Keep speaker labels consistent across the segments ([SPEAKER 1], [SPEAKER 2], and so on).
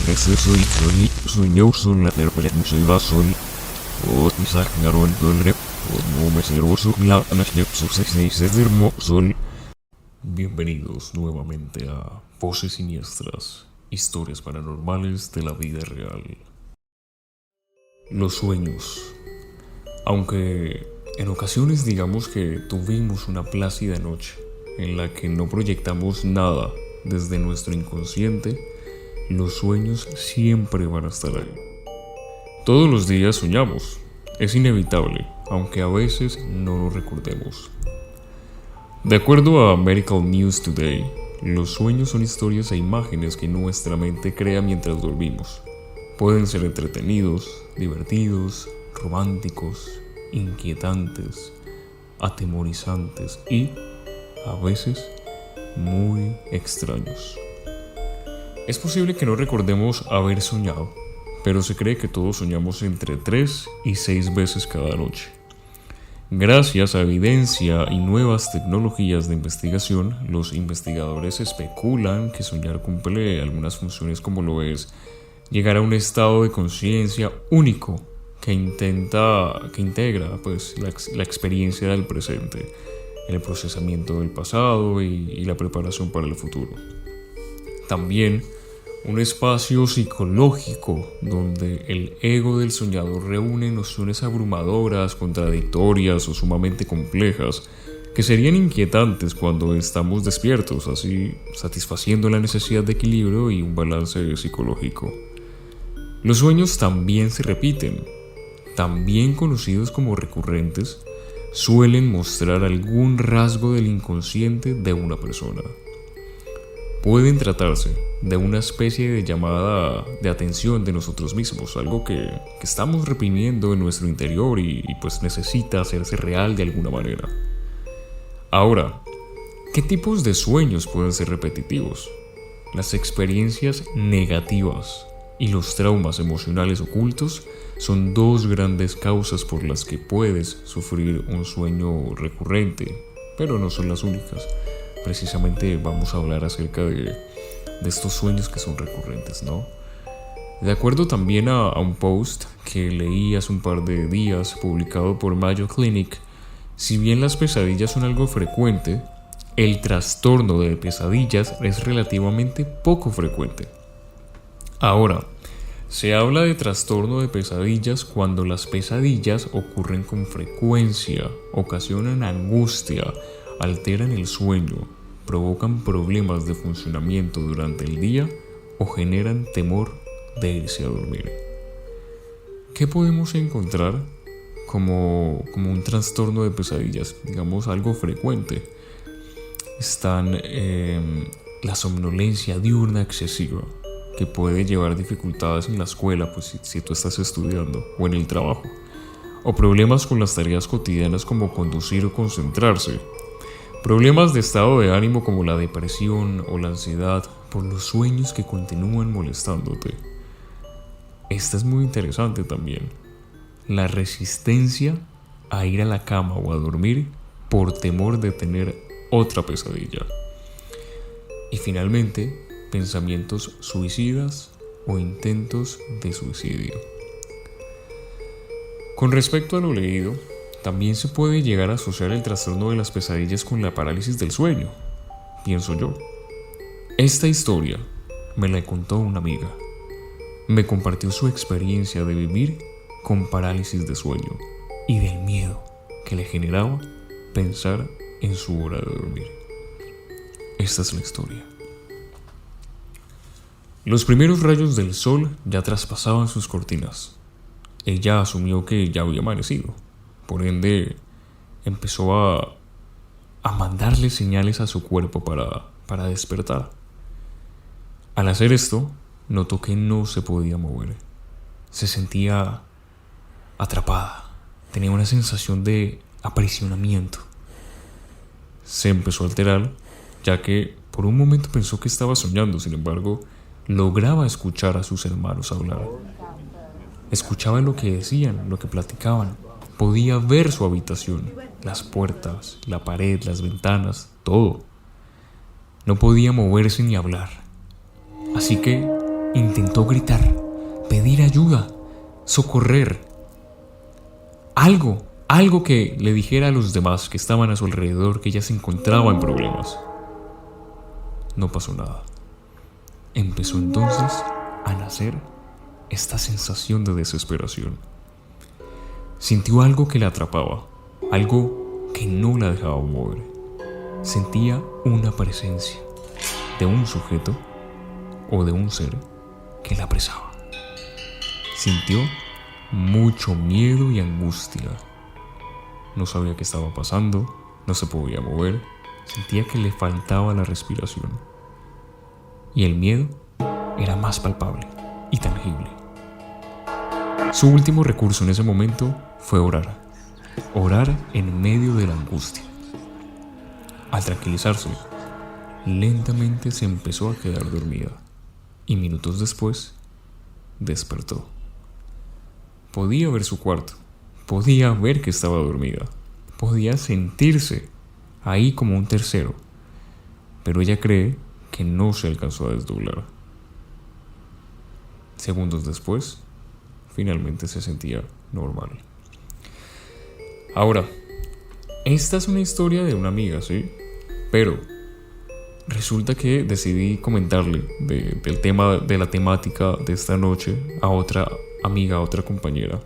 [SPEAKER 1] Sueño son la interpretación o Isaac Garon Dolre o Meseroso la Sol. Bienvenidos nuevamente a Voces Siniestras, historias paranormales de la vida real. Los sueños. Aunque en ocasiones digamos que tuvimos una plácida noche en la que no proyectamos nada desde nuestro inconsciente, los sueños siempre van a estar ahí. Todos los días soñamos, es inevitable, aunque a veces no lo recordemos. De acuerdo a Medical News Today, los sueños son historias e imágenes que nuestra mente crea mientras dormimos. Pueden ser entretenidos, divertidos, románticos, inquietantes, atemorizantes y, a veces, muy extraños. Es posible que no recordemos haber soñado, pero se cree que todos soñamos entre 3 y 6 veces cada noche. Gracias a evidencia y nuevas tecnologías de investigación, los investigadores especulan que soñar cumple algunas funciones como lo es llegar a un estado de conciencia único que integra la experiencia del presente, el procesamiento del pasado y la preparación para el futuro. También un espacio psicológico donde el ego del soñador reúne nociones abrumadoras, contradictorias o sumamente complejas que serían inquietantes cuando estamos despiertos, así satisfaciendo la necesidad de equilibrio y un balance psicológico. Los sueños también se repiten, también conocidos como recurrentes, suelen mostrar algún rasgo del inconsciente de una persona. Pueden tratarse de una especie de llamada de atención de nosotros mismos, algo que estamos reprimiendo en nuestro interior y pues necesita hacerse real de alguna manera. Ahora, ¿qué tipos de sueños pueden ser repetitivos? Las experiencias negativas y los traumas emocionales ocultos son dos grandes causas por las que puedes sufrir un sueño recurrente, pero no son las únicas. Precisamente vamos a hablar acerca de estos sueños que son recurrentes, ¿no? De acuerdo también a un post que leí hace un par de días publicado por Mayo Clinic, si bien las pesadillas son algo frecuente, el trastorno de pesadillas es relativamente poco frecuente. Ahora, se habla de trastorno de pesadillas cuando las pesadillas ocurren con frecuencia, ocasionan angustia, alteran el sueño, provocan problemas de funcionamiento durante el día o generan temor de irse a dormir. ¿Qué podemos encontrar como un trastorno de pesadillas? Digamos algo frecuente. Están la somnolencia diurna excesiva, que puede llevar dificultades en la escuela, pues si tú estás estudiando, o en el trabajo, o problemas con las tareas cotidianas como conducir o concentrarse. Problemas de estado de ánimo como la depresión o la ansiedad por los sueños que continúan molestándote. Esta es muy interesante también. La resistencia a ir a la cama o a dormir por temor de tener otra pesadilla. Y finalmente, pensamientos suicidas o intentos de suicidio. Con respecto a lo leído, también se puede llegar a asociar el trastorno de las pesadillas con la parálisis del sueño, pienso yo. Esta historia me la contó una amiga. Me compartió su experiencia de vivir con parálisis de sueño y del miedo que le generaba pensar en su hora de dormir. Esta es la historia. Los primeros rayos del sol ya traspasaban sus cortinas. Ella asumió que ya había amanecido. Por ende, empezó a mandarle señales a su cuerpo para despertar. Al hacer esto, notó que no se podía mover. Se sentía atrapada. Tenía una sensación de aprisionamiento. Se empezó a alterar, ya que por un momento pensó que estaba soñando. Sin embargo, lograba escuchar a sus hermanos hablar. Escuchaba lo que decían, lo que platicaban. Podía ver su habitación, las puertas, la pared, las ventanas, todo. No podía moverse ni hablar. Así que Intentó gritar, pedir ayuda, socorrer. Algo que le dijera a los demás que estaban a su alrededor que ella se encontraba en problemas. No pasó nada. Empezó entonces a nacer esta sensación de desesperación. Sintió algo que la atrapaba, algo que no la dejaba mover. Sentía una presencia de un sujeto o de un ser que la apresaba. Sintió mucho miedo y angustia. No sabía qué estaba pasando, no se podía mover, sentía que le faltaba la respiración. Y el miedo era más palpable y tangible. Su último recurso en ese momento fue orar. Orar en medio de la angustia. Al tranquilizarse, lentamente se empezó a quedar dormida y minutos después despertó. Podía ver su cuarto, podía ver que estaba dormida, podía sentirse ahí como un tercero, pero ella cree que no se alcanzó a desdoblar. Segundos después, finalmente se sentía normal. Ahora, esta es una historia de una amiga, ¿sí? Pero resulta que decidí comentarle del tema, de la temática de esta noche a otra amiga, a otra compañera.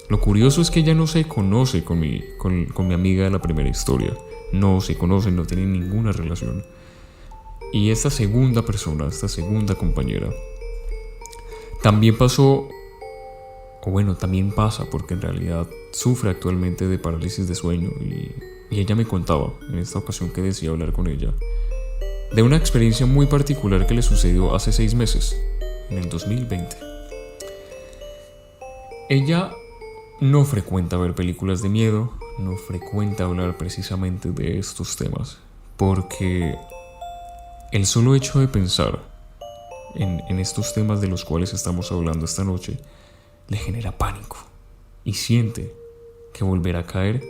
[SPEAKER 1] Lo curioso es que ella no se conoce con mi amiga de la primera historia. No se conocen, no tienen ninguna relación. Y esta segunda persona, esta segunda compañera, también pasó, o bueno, también pasa, porque en realidad sufre actualmente de parálisis de sueño. Y ella me contaba, en esta ocasión que decidí hablar con ella, de una experiencia muy particular que le sucedió hace 6 meses, en el 2020. Ella no frecuenta ver películas de miedo, no frecuenta hablar precisamente de estos temas, porque el solo hecho de pensar en estos temas de los cuales estamos hablando esta noche le genera pánico y siente que volverá a caer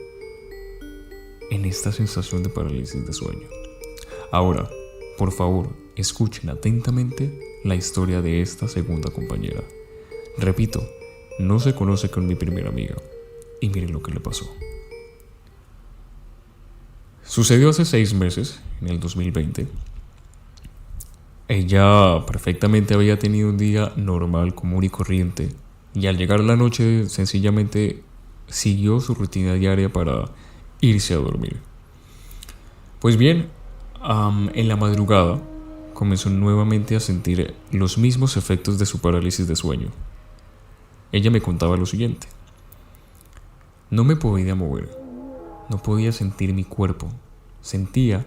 [SPEAKER 1] en esta sensación de parálisis de sueño. Ahora, por favor, escuchen atentamente la historia de esta segunda compañera. Repito, no se conoce con mi primera amiga. Y miren lo que le pasó. Sucedió hace 6 meses, en el 2020. Ella perfectamente había tenido un día normal, común y corriente. Y al llegar la noche, sencillamente siguió su rutina diaria para irse a dormir. Pues bien, en la madrugada comenzó nuevamente a sentir los mismos efectos de su parálisis de sueño. Ella me contaba lo siguiente: no me podía mover, no podía sentir mi cuerpo, sentía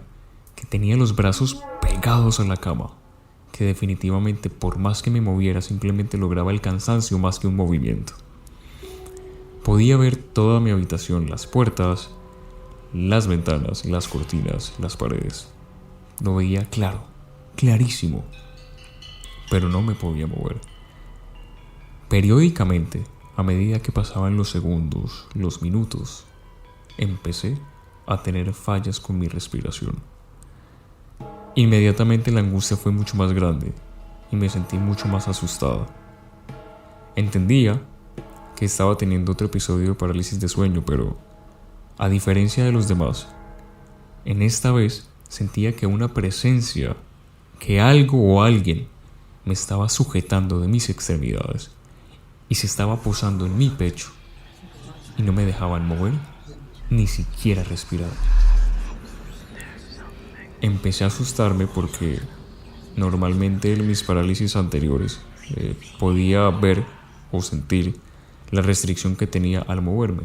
[SPEAKER 1] que tenía los brazos pegados a la cama, que definitivamente por más que me moviera simplemente lograba el cansancio más que un movimiento. Podía ver toda mi habitación, las puertas, las ventanas, las cortinas, las paredes. Lo veía claro, clarísimo, pero no me podía mover. Periódicamente, a medida que pasaban los segundos, los minutos, empecé a tener fallas con mi respiración. Inmediatamente la angustia fue mucho más grande y me sentí mucho más asustada. Entendía que estaba teniendo otro episodio de parálisis de sueño, pero a diferencia de los demás, en esta vez sentía que una presencia, que algo o alguien me estaba sujetando de mis extremidades y se estaba posando en mi pecho y no me dejaban mover ni siquiera respirar. Empecé a asustarme porque normalmente en mis parálisis anteriores podía ver o sentir la restricción que tenía al moverme,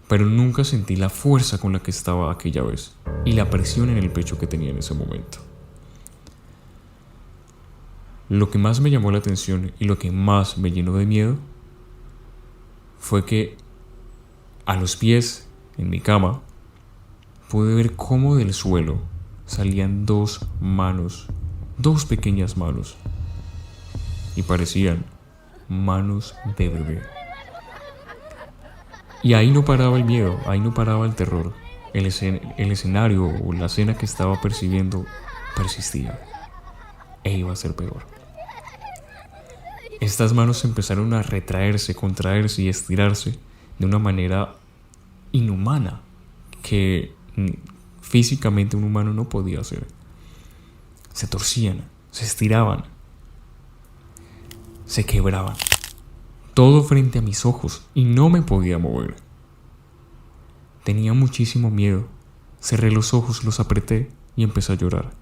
[SPEAKER 1] pero nunca sentí la fuerza con la que estaba aquella vez y la presión en el pecho que tenía en ese momento. Lo que más me llamó la atención y lo que más me llenó de miedo fue que a los pies, en mi cama, pude ver cómo del suelo salían 2 manos, 2 pequeñas manos, y parecían manos de bebé. Y ahí no paraba el miedo, ahí no paraba el terror. El escenario o la escena que estaba percibiendo persistía e iba a ser peor. Estas manos empezaron a retraerse, contraerse y estirarse de una manera inhumana que físicamente un humano no podía hacer. Se torcían, se estiraban, se quebraban, todo frente a mis ojos y no me podía mover. Tenía muchísimo miedo, cerré los ojos, los apreté y empecé a llorar.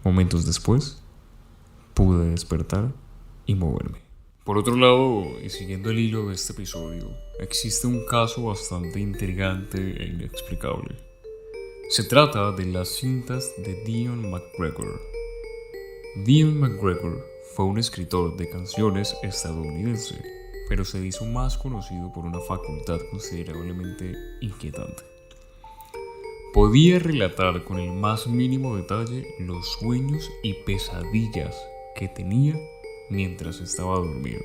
[SPEAKER 1] Momentos después, pude despertar y moverme. Por otro lado, y siguiendo el hilo de este episodio, existe un caso bastante intrigante e inexplicable. Se trata de las cintas de Dion McGregor. Dion McGregor fue un escritor de canciones estadounidense, pero se hizo más conocido por una facultad considerablemente inquietante. Podía relatar con el más mínimo detalle los sueños y pesadillas que tenía mientras estaba dormido.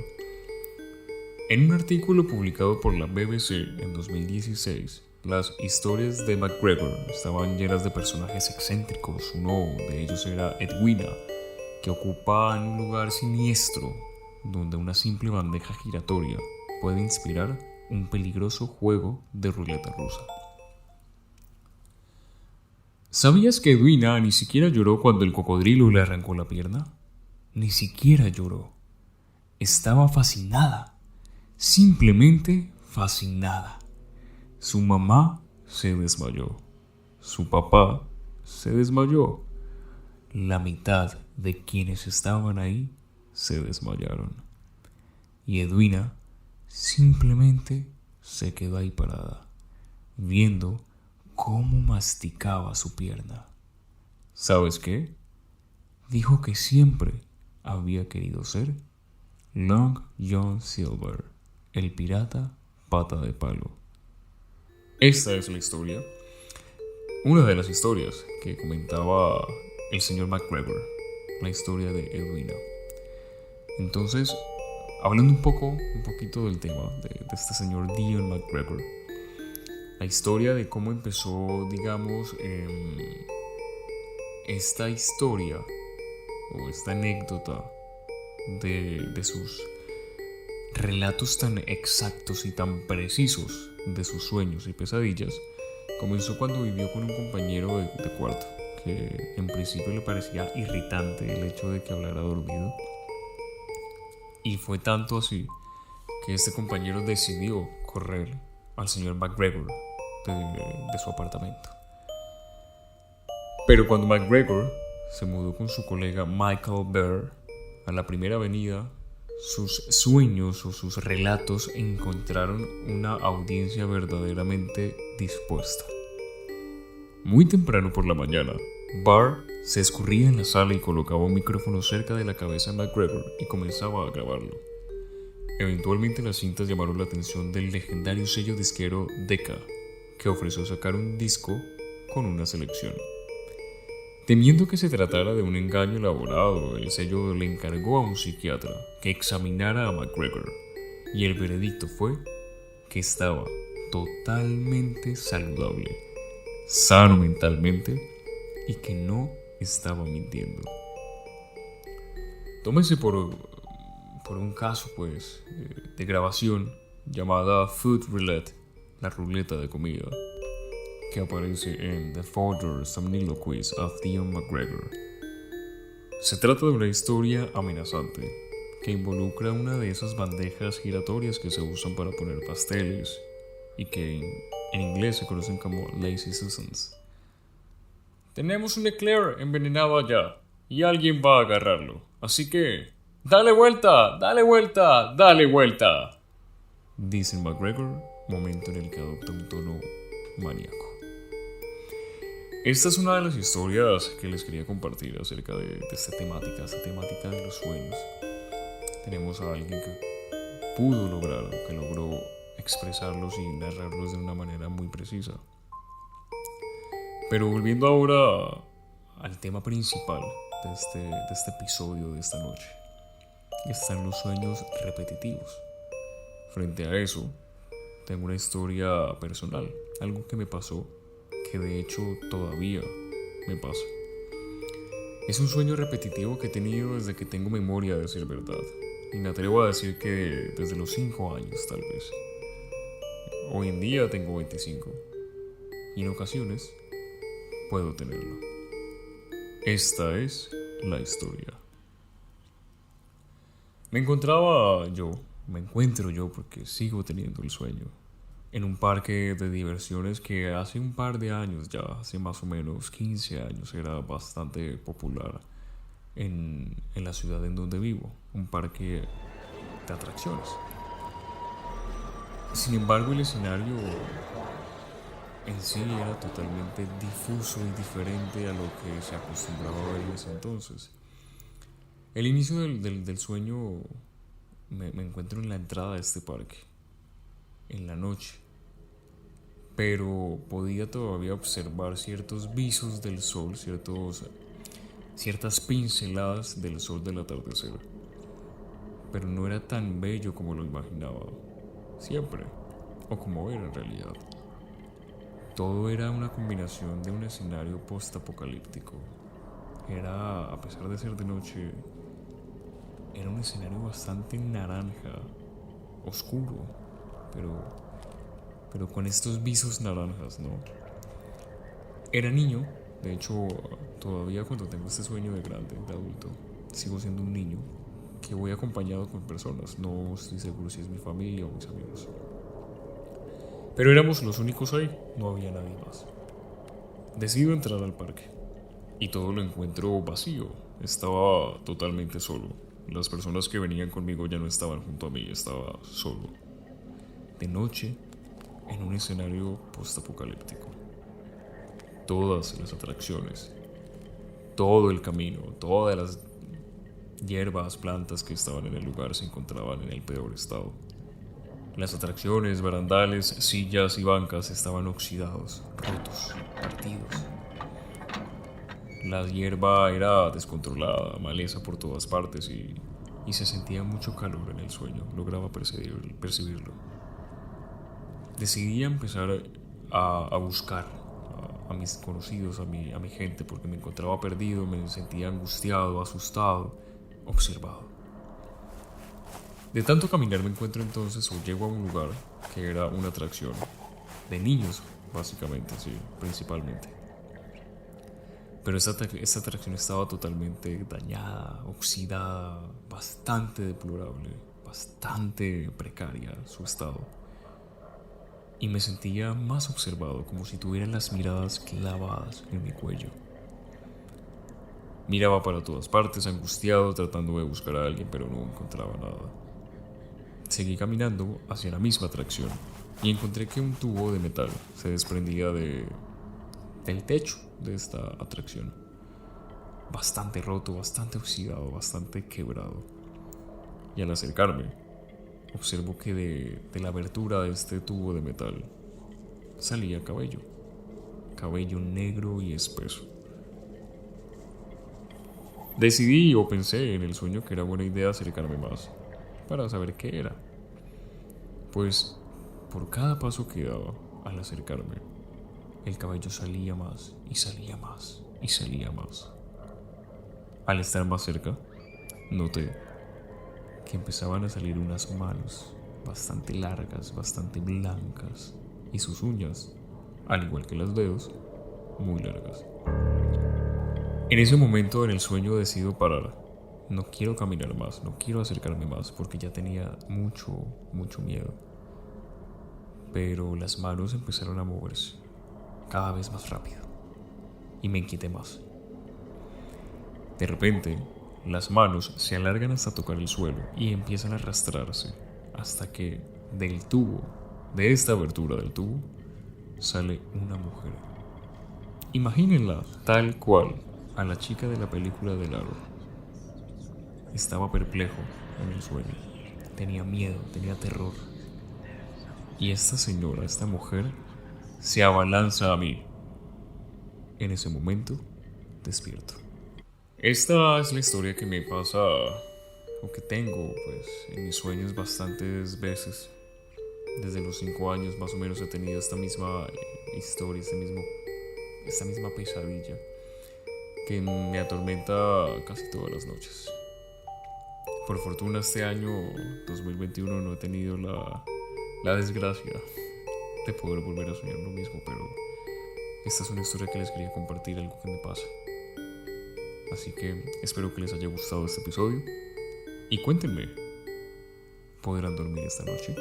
[SPEAKER 1] En un artículo publicado por la BBC en 2016, las historias de McGregor estaban llenas de personajes excéntricos. Uno de ellos era Edwina, que ocupaba en un lugar siniestro donde una simple bandeja giratoria puede inspirar un peligroso juego de ruleta rusa. ¿Sabías que Edwina ni siquiera lloró cuando el cocodrilo le arrancó la pierna? Ni siquiera lloró. Estaba fascinada, simplemente fascinada. Su mamá se desmayó. Su papá se desmayó. La mitad de quienes estaban ahí se desmayaron. Y Edwina simplemente se quedó ahí parada, viendo cómo masticaba su pierna. ¿Sabes qué? Dijo que siempre había querido ser Long John Silver, el pirata pata de palo. Esta es la historia, una de las historias que comentaba el señor McGregor, la historia de Edwina. Entonces, hablando un poquito del tema de este señor Dion McGregor, la historia de cómo empezó, digamos, esta historia o esta anécdota de sus relatos tan exactos y tan precisos de sus sueños y pesadillas, comenzó cuando vivió con un compañero de cuarto, que en principio le parecía irritante el hecho de que hablara dormido. Y fue tanto así que este compañero decidió correr al señor McGregor de su apartamento. Pero cuando McGregor se mudó con su colega Michael Bear a la primera avenida, sus sueños o sus relatos encontraron una audiencia verdaderamente dispuesta. Muy temprano por la mañana, Barr se escurría en la sala y colocaba un micrófono cerca de la cabeza de McGregor y comenzaba a grabarlo. Eventualmente las cintas llamaron la atención del legendario sello disquero Decca, que ofreció sacar un disco con una selección. Temiendo que se tratara de un engaño elaborado, el sello le encargó a un psiquiatra que examinara a McGregor, y el veredicto fue que estaba totalmente saludable, sano mentalmente y que no estaba mintiendo. Tómese por un caso de grabación llamada Food Roulette, la ruleta de comida, que aparece en The Further Somniloquies of Dion McGregor. Se trata de una historia amenazante que involucra una de esas bandejas giratorias que se usan para poner pasteles y que en inglés se conocen como Lazy Susans. Tenemos un eclair envenenado allá y alguien va a agarrarlo, así que ¡dale vuelta! ¡Dale vuelta! ¡Dale vuelta!, dice McGregor, momento en el que adopta un tono maníaco. Esta es una de las historias que les quería compartir acerca de esta temática de los sueños. Tenemos a alguien que pudo lograr, que logró expresarlos y narrarlos de una manera muy precisa. Pero volviendo ahora al tema principal de este episodio de esta noche, están los sueños repetitivos. Frente a eso, tengo una historia personal, algo que me pasó, que de hecho todavía me pasa. Es un sueño repetitivo que he tenido desde que tengo memoria, a decir verdad. Y me atrevo a decir que desde los 5 años, tal vez. Hoy en día tengo 25. Y en ocasiones puedo tenerlo. Esta es la historia. Me encuentro yo porque sigo teniendo el sueño, en un parque de diversiones que hace un par de años ya, hace más o menos 15 años, era bastante popular en la ciudad en donde vivo, un parque de atracciones. Sin embargo, el escenario en sí era totalmente difuso y diferente a lo que se acostumbraba a ver en ese entonces. El inicio del sueño me encuentro en la entrada de este parque, en la noche, pero podía todavía observar ciertos visos del sol, ciertas pinceladas del sol del atardecer, pero no era tan bello como lo imaginaba siempre, o como era en realidad. Todo era una combinación de un escenario post-apocalíptico. Era, a pesar de ser de noche, era un escenario bastante naranja, oscuro, pero, pero con estos visos naranjas, ¿no? Era niño, de hecho, todavía cuando tengo este sueño de grande, de adulto, sigo siendo un niño que voy acompañado con personas. No estoy seguro si es mi familia o mis amigos. Pero éramos los únicos ahí, no había nadie más. Decido entrar al parque y todo lo encuentro vacío. Estaba totalmente solo. Las personas que venían conmigo ya no estaban junto a mí, estaba solo. De noche, en un escenario postapocalíptico. Todas las atracciones, todo el camino, todas las hierbas, plantas que estaban en el lugar se encontraban en el peor estado. Las atracciones, barandales, sillas y bancas estaban oxidados, rotos, partidos. La hierba era descontrolada, maleza por todas partes y se sentía mucho calor en el sueño. Lograba percibirlo. Decidí empezar a buscar a mis conocidos, a mi gente, porque me encontraba perdido, me sentía angustiado, asustado, observado. De tanto caminar me encuentro entonces o llego a un lugar que era una atracción de niños, básicamente, sí, principalmente. Pero esta atracción estaba totalmente dañada, oxidada, bastante deplorable, bastante precaria su estado. Y me sentía más observado, como si tuviera las miradas clavadas en mi cuello. Miraba para todas partes, angustiado, tratando de buscar a alguien, pero no encontraba nada. Seguí caminando hacia la misma atracción y encontré que un tubo de metal se desprendía del techo de esta atracción. Bastante roto, bastante oxidado, bastante quebrado. Y al acercarme, observo que de la abertura de este tubo de metal salía cabello. Cabello negro y espeso. Decidí o pensé en el sueño que era buena idea acercarme más para saber qué era. Pues por cada paso que daba al acercarme, el cabello salía más y salía más y salía más. Al estar más cerca, noté que empezaban a salir unas manos bastante largas, bastante blancas, y sus uñas, al igual que los dedos, muy largas. En ese momento en el sueño decido parar. No quiero caminar más, no quiero acercarme más porque ya tenía mucho miedo. Pero las manos empezaron a moverse cada vez más rápido y me inquieté más. De repente, las manos se alargan hasta tocar el suelo y empiezan a arrastrarse hasta que de esta abertura del tubo, sale una mujer. Imagínenla tal cual a la chica de la película del aro. Estaba perplejo en el sueño. Tenía miedo, tenía terror. Y esta señora, esta mujer, se abalanza a mí. En ese momento, despierto. Esta es la historia que me pasa, o que tengo, pues, en mis sueños bastantes veces. Desde los 5 años más o menos he tenido esta misma historia, esta misma pesadilla. que me atormenta casi todas las noches. Por fortuna este año 2021 no he tenido la desgracia de poder volver a soñar lo mismo, pero esta es una historia que les quería compartir, algo que me pasa. Así que espero que les haya gustado este episodio y cuéntenme, ¿podrán dormir esta noche?